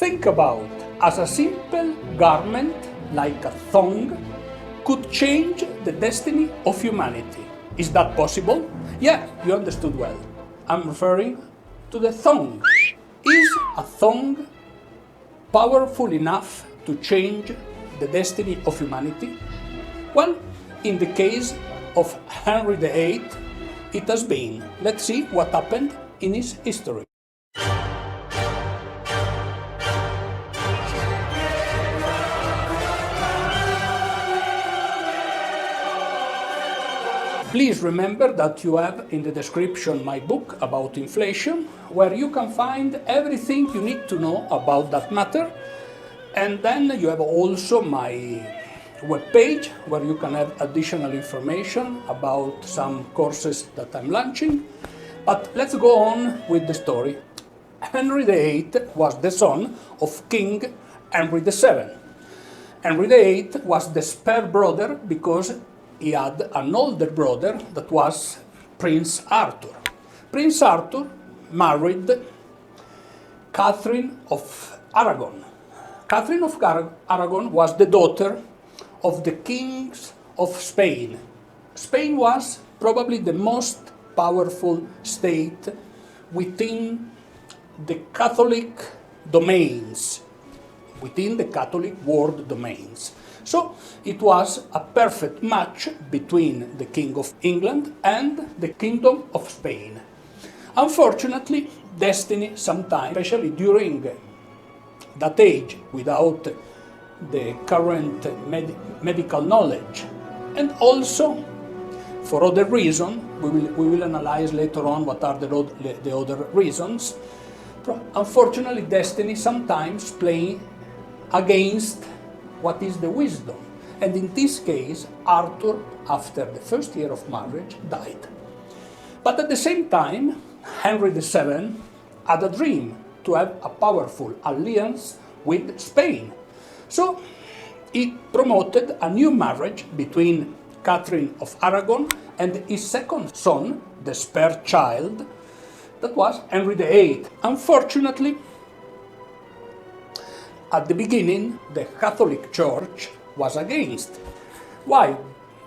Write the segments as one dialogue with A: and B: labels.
A: Think about as a simple garment like a thong could change the destiny of humanity. Is that possible? Yeah, you understood well. I'm referring to the thong. Is a thong powerful enough to change the destiny of humanity? Well, in the case of Henry VIII, it has been. Let's see what happened in his history. Please remember that you have in the description my book about inflation, where you can find everything you need to know about that matter. And then you have also my webpage, where you can have additional information about some courses that I'm launching. But let's go on with the story. Henry VIII was the son of King Henry VII. Henry VIII was the spare brother because he had an older brother that was Prince Arthur. Prince Arthur married Catherine of Aragon. Catherine of Aragon was the daughter of the kings of Spain. Spain was probably the most powerful state within the Catholic domains, within the Catholic world domains. So it was a perfect match between the King of England and the Kingdom of Spain. Unfortunately, destiny sometimes, especially during that age, without the current medical knowledge, and also for other reasons, we will analyze later on what are the other reasons. Unfortunately, destiny sometimes plays against what is the wisdom. And in this case, Arthur, after the first year of marriage, died. But at the same time, Henry VII had a dream to have a powerful alliance with Spain. So he promoted a new marriage between Catherine of Aragon and his second son, the spare child, that was Henry VIII. Unfortunately, at the beginning, the Catholic Church was against. Why?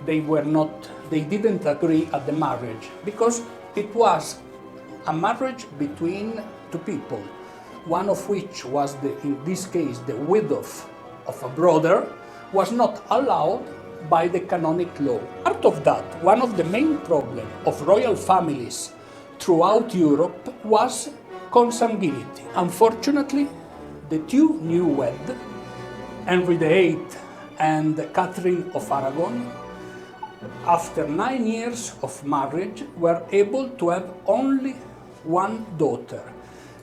A: They didn't agree at the marriage, because it was a marriage between two people, one of which was, in this case, the widow of a brother, was not allowed by the canonic law. Part of that, one of the main problems of royal families throughout Europe was consanguinity. Unfortunately, the two newlywed, Henry VIII and Catherine of Aragon, after 9 years of marriage, were able to have only one daughter.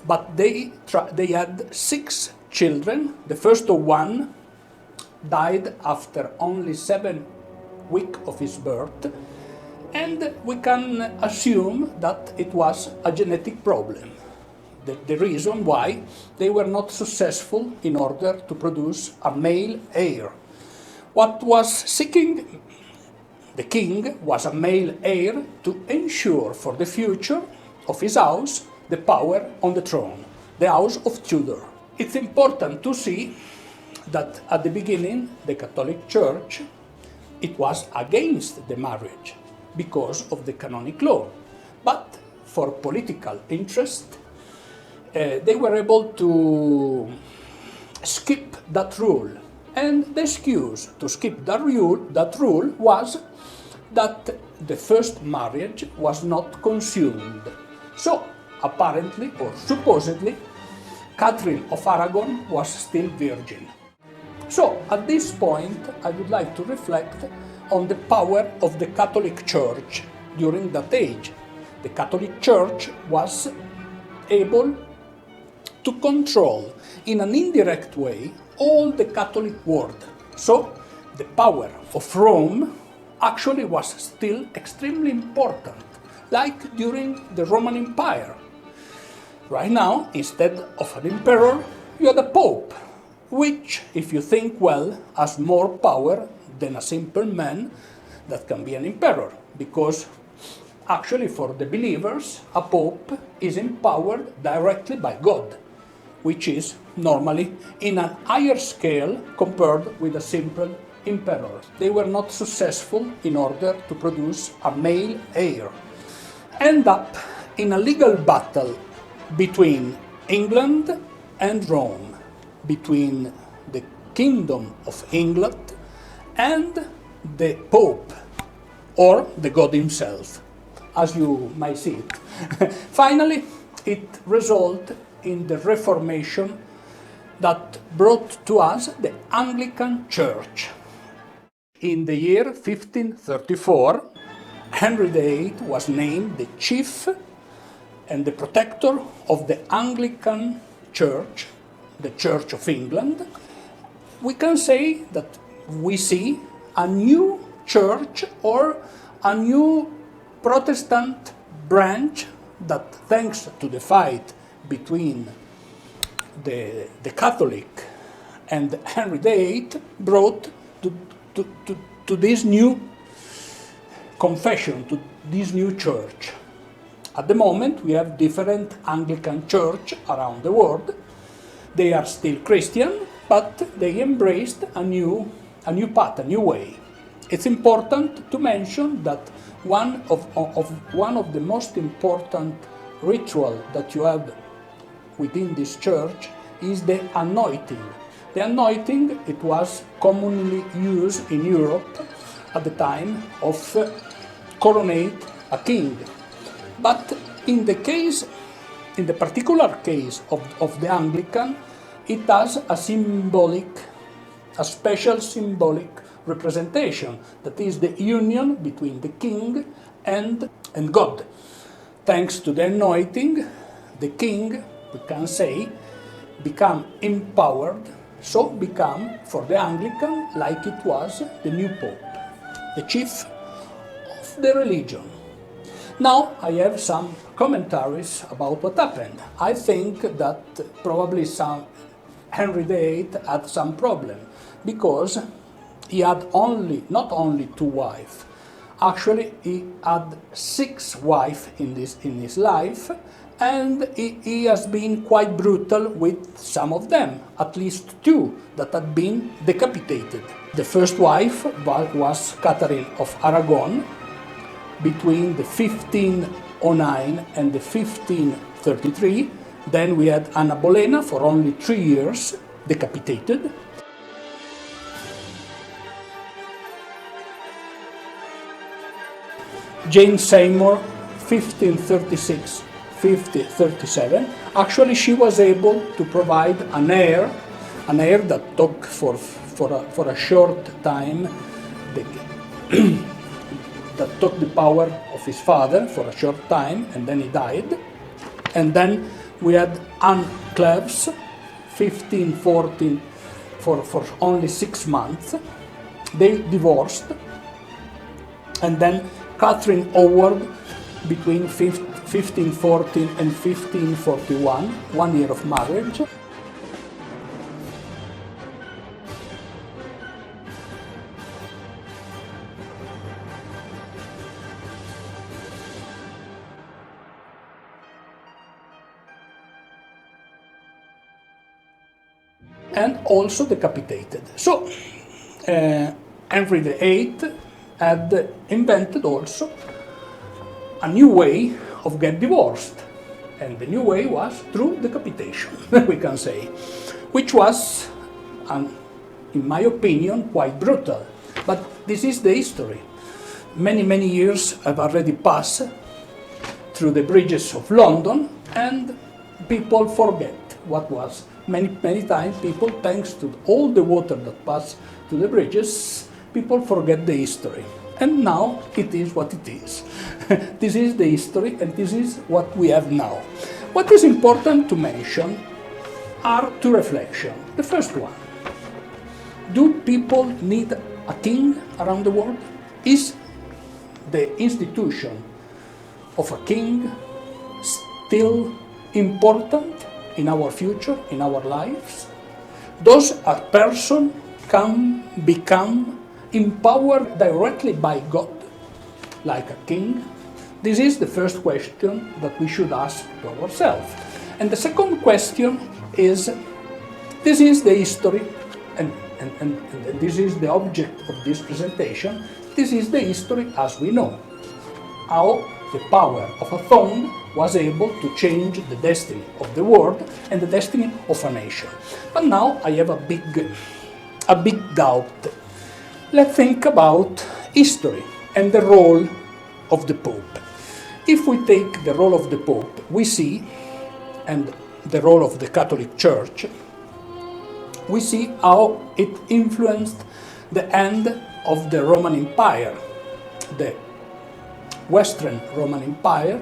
A: But they had 6 children. The first one died after only 7 weeks of his birth. And we can assume that it was a genetic problem. The reason why they were not successful in order to produce a male heir. What was seeking the king was a male heir to ensure for the future of his house the power on the throne, the house of Tudor. It's important to see that at the beginning the Catholic Church, it was against the marriage because of the canonic law, but for political interest they were able to skip that rule. And the excuse to skip that rule was that the first marriage was not consumed. So, apparently or supposedly, Catherine of Aragon was still virgin. So, at this point, I would like to reflect on the power of the Catholic Church during that age. The Catholic Church was able to control, in an indirect way, all the Catholic world. So, the power of Rome actually was still extremely important, like during the Roman Empire. Right now, instead of an emperor, you had a pope, which, if you think well, has more power than a simple man that can be an emperor, because actually for the believers, a pope is empowered directly by God. which is normally in a higher scale compared with a simple emperor. They were not successful in order to produce a male heir. End up in a legal battle between England and Rome, between the Kingdom of England and the Pope, or the God himself, as you might see it. Finally, it resulted in the Reformation that brought to us the Anglican Church. In the year 1534, Henry VIII was named the chief and the protector of the Anglican Church, the Church of England. We can say that we see a new church or a new Protestant branch that, thanks to the fight between the Catholic and Henry VIII, brought to this new confession, to this new church. At the moment, we have different Anglican church around the world. They are still Christian, but they embraced a new path, a new way. It's important to mention that one of the most important ritual that you have within this church is the anointing. The anointing, it was commonly used in Europe at the time of coronate a king. But in the particular case of the Anglican, it has a special symbolic representation, that is the union between the king and God. Thanks to the anointing, the king, we can say, become empowered, so become for the Anglican like it was the new Pope, the chief of the religion. Now I have some commentaries about what happened. I think that probably Henry VIII had some problem, because he had not only 2 wives, actually he had 6 wives in his life, and he has been quite brutal with some of them, at least 2 that had been decapitated. The first wife was Catherine of Aragon, between the 1509 and the 1533. Then we had Anna Bolena for only 3 years, decapitated. Jane Seymour, 1536-1537. Actually, she was able to provide an heir that took for a short time, that took the power of his father for a short time, and then he died. And then we had Anne Cleves, 1514, for only 6 months. They divorced. And then Catherine Howard, between 1514 and 1541, 1 year of marriage. And also decapitated. So Henry VIII had invented also a new way of get divorced, and the new way was through decapitation, we can say, which was, in my opinion, quite brutal. But this is the history. Many years have already passed through the bridges of London, and people forget what was. Many times people, thanks to all the water that passed to the bridges, people forget the history. And now it is what it is. This is the history, and this is what we have now. What is important to mention are 2 reflections. The first one: do people need a king around the world? Is the institution of a king still important in our future, in our lives? Does a person can become empowered directly by God, like a king? This is the first question that we should ask to ourselves. And the second question is, this is the history, and this is the object of this presentation, this is the history as we know, how the power of a phone was able to change the destiny of the world and the destiny of a nation. But now I have a big doubt. Let's think about history and the role of the Pope. If we take the role of the Pope, we see, and the role of the Catholic Church, we see how it influenced the end of the Roman Empire, the Western Roman Empire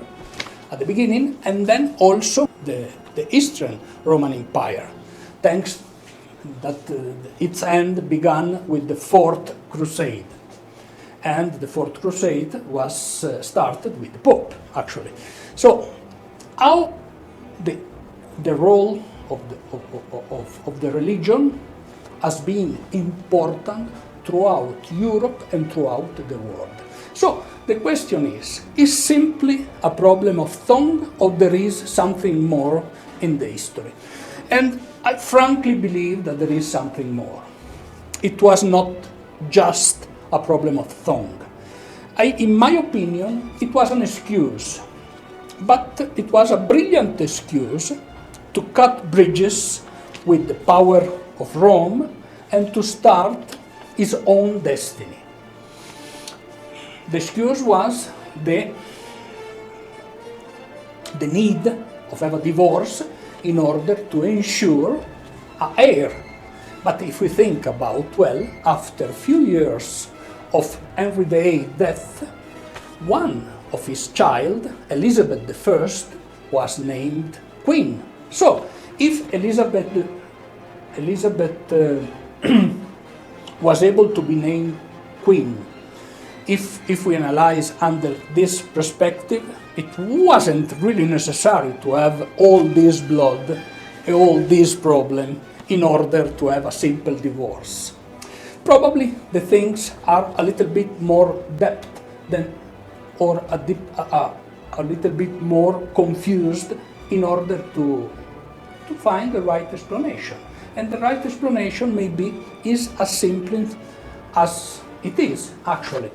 A: at the beginning, and then also the Eastern Roman Empire, thanks that its end began with the Fourth Crusade. And the Fourth Crusade was started with the Pope, actually. So, how the role of the religion has been important throughout Europe and throughout the world. So, the question is simply a problem of tongue, or there is something more in the history? And I frankly believe that there is something more. It was not just a problem of tongue. In my opinion, it was an excuse, but it was a brilliant excuse to cut bridges with the power of Rome and to start his own destiny. The excuse was the need of have a divorce in order to ensure an heir. But if we think about, well, after a few years of Henry VIII's death, one of his child, Elizabeth I, was named Queen. So, if Elizabeth was able to be named Queen, if we analyze under this perspective, it wasn't really necessary to have all this blood, all this problem, in order to have a simple divorce. Probably the things are a little bit more depth than, or a little bit more confused in order to find the right explanation. And the right explanation maybe is as simple as it is, actually.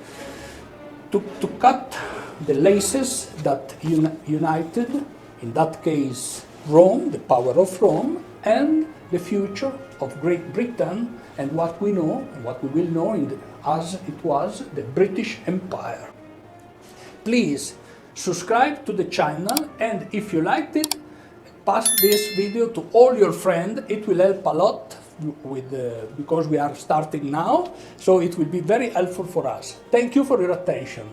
A: To cut the laces that united, in that case, Rome, the power of Rome, and the future of Great Britain, and what we know, and what we will know as it was the British Empire. Please subscribe to the channel, and if you liked it, pass this video to all your friends. It will help a lot because we are starting now, so it will be very helpful for us. Thank you for your attention.